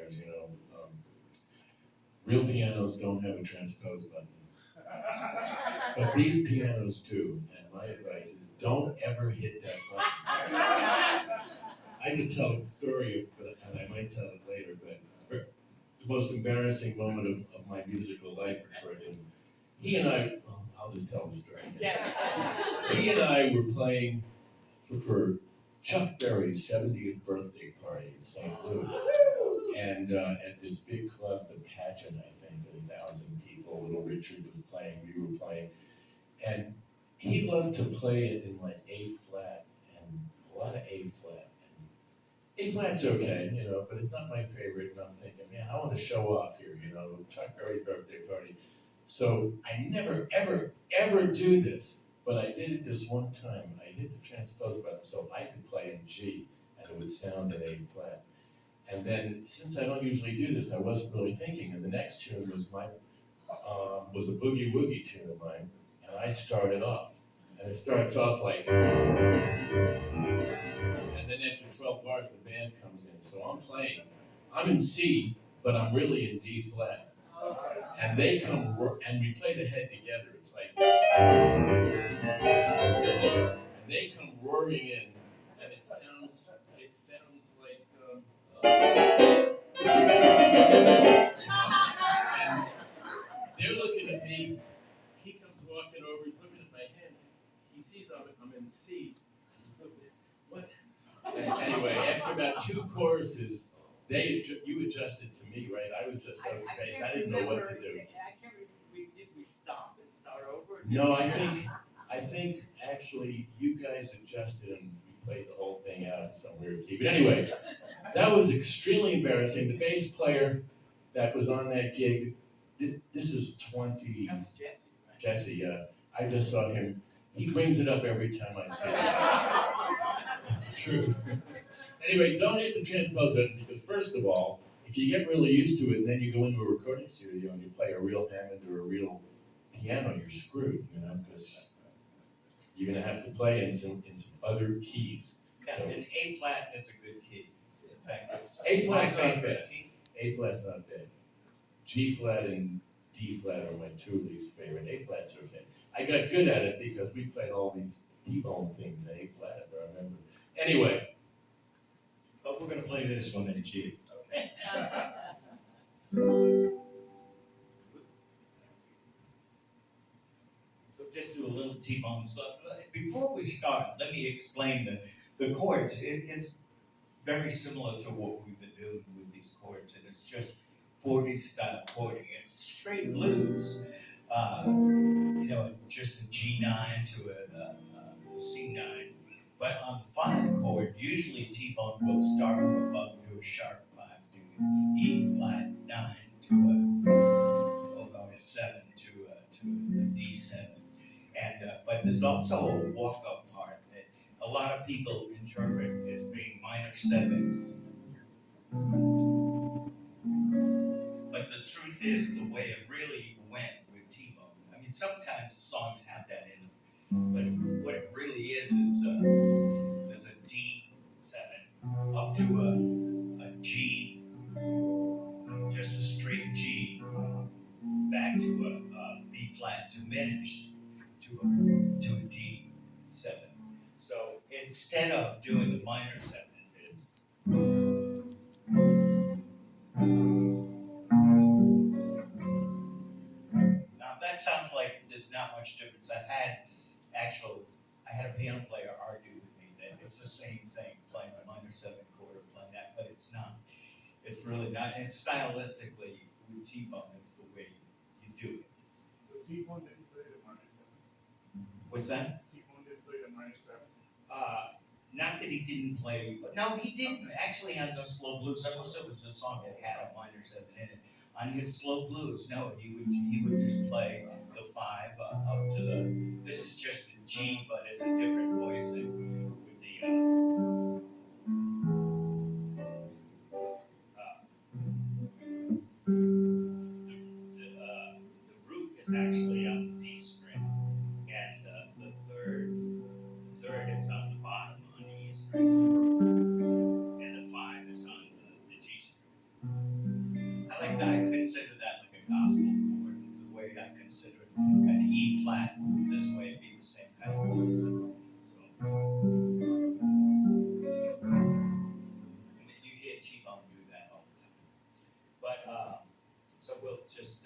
players, real pianos don't have a transpose button, but these pianos do. And my advice is don't ever hit that button. I could tell a story, and I might tell it later, but the most embarrassing moment of my musical life occurred in. He and I, well, I'll just tell the story. He and I were playing for Chuck Berry's 70th birthday party in St. Louis. And at this big club, the Pageant, I think, 1,000 people, Little Richard was playing, we were playing. And he loved to play it in like A flat and a lot of A flat. A flat's okay, but it's not my favorite. And I'm thinking, man, I want to show off here, Chuck Berry birthday party. So I never, ever, ever do this. But I did it this one time. I hit the transpose button so I could play in G and it would sound in A flat. And then, since I don't usually do this, I wasn't really thinking. And the next tune was a boogie woogie tune of mine, and I started off. And it starts off like, and then after 12 bars, the band comes in. So I'm playing. I'm in C, but I'm really in D flat. And they come, and we play the head together. It's like, and they come roaring in, and it sounds like. And they're looking at me. He comes walking over. He's looking at my hands. He sees I'm in C. He's looking at what? And anyway, after about 2 choruses, you adjusted to me, right? I was just so spaced. I didn't know what to do. I can't remember. Did we stop and start over? No, I think actually you guys adjusted and we played the whole thing out in some weird key. But anyway, that was extremely embarrassing. The bass player that was on that gig, this is 20. That was Jesse, right? Jesse, yeah. I just saw him. He brings it up every time I see him. It's true. Anyway, don't hit the transpose button because first of all, if you get really used to it and then you go into a recording studio and you play a real Hammond or a real piano, you're screwed, because you're going to have to play in some other keys. Yeah, and A flat is a good key. In fact, it's A flat's my not favorite bad. key. A flat's not bad. G flat and D flat are my 2 least favorite. A flat's okay. I got good at it because we played all these T-bone things in A flat, I remember. Anyway. But we're going to play this one in G. Okay. So just do a little T-bone. So before we start, let me explain the chords. It is very similar to what we've been doing with these chords, and it's just 40s style chording. It's straight blues, just a G9 to a C9. But on the 5 chord, usually T-bone will start from above, do a sharp 5, do E flat 9 to a 7 to a D7. And but there's also a walk-up part that a lot of people interpret as being minor 7s. But the truth is, the way it really went with T-bone. I mean, sometimes songs have that in them, but what it really is there's a D7 up to a G, just a straight G, back to a B flat diminished to a D7. So instead of doing the minor 7s, it's that sounds like there's not much difference. I had a piano player argue with me that it's the same thing, playing a minor 7 chord or playing that, but it's not. It's really not. And stylistically, with T-bone, it's the way you do it. T-bone didn't play the minor 7. What's that? T-bone didn't play the minor 7. Not that he didn't play, but no, he didn't actually on those slow blues, unless it was a song that had a minor 7 in it. On his slow blues, no, he would just play the 5 up to the. This is just a G, but it's a different voicing with the. The root is actually on the D string, and the third is on the bottom on the E string, and the 5 is on the G string. consider that like a gospel chord, the way I consider an E flat this way it'd be the same kind of chord. So and you hear T-Bone do that all the time. But so we'll just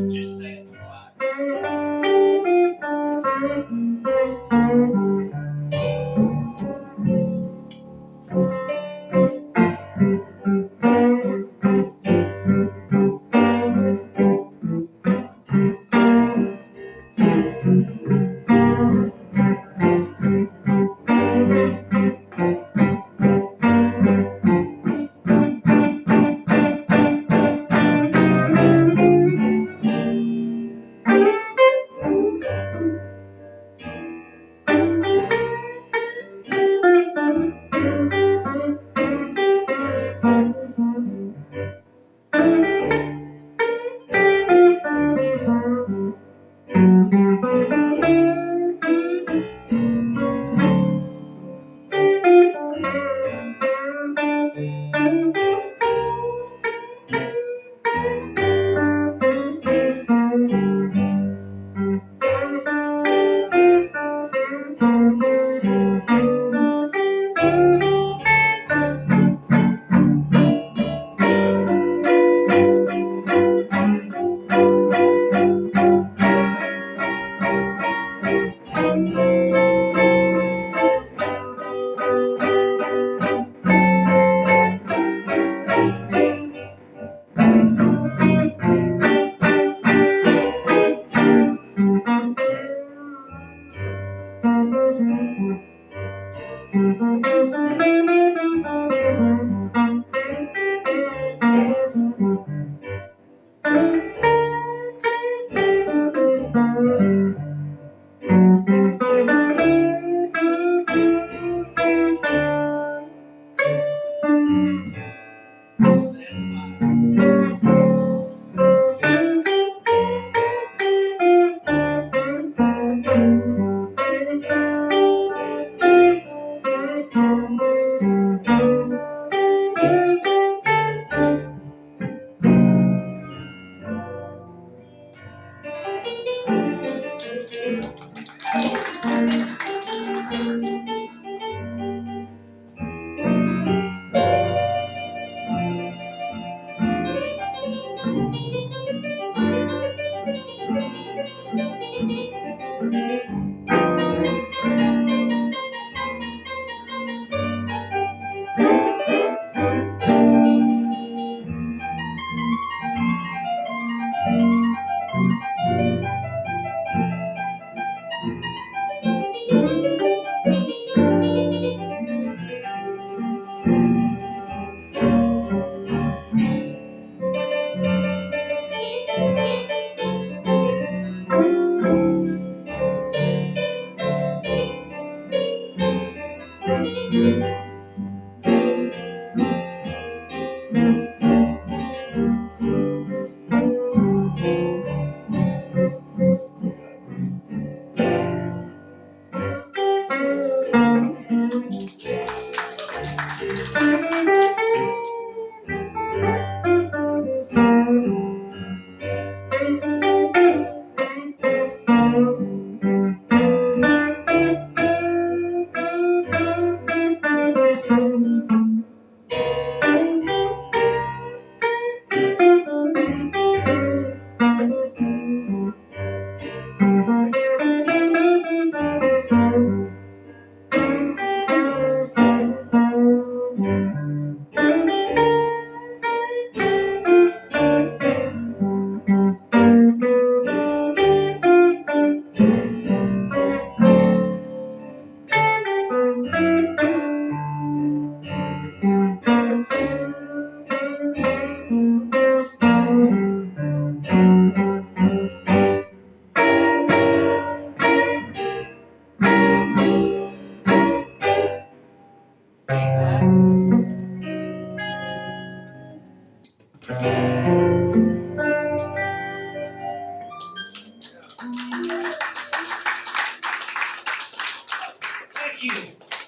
just think about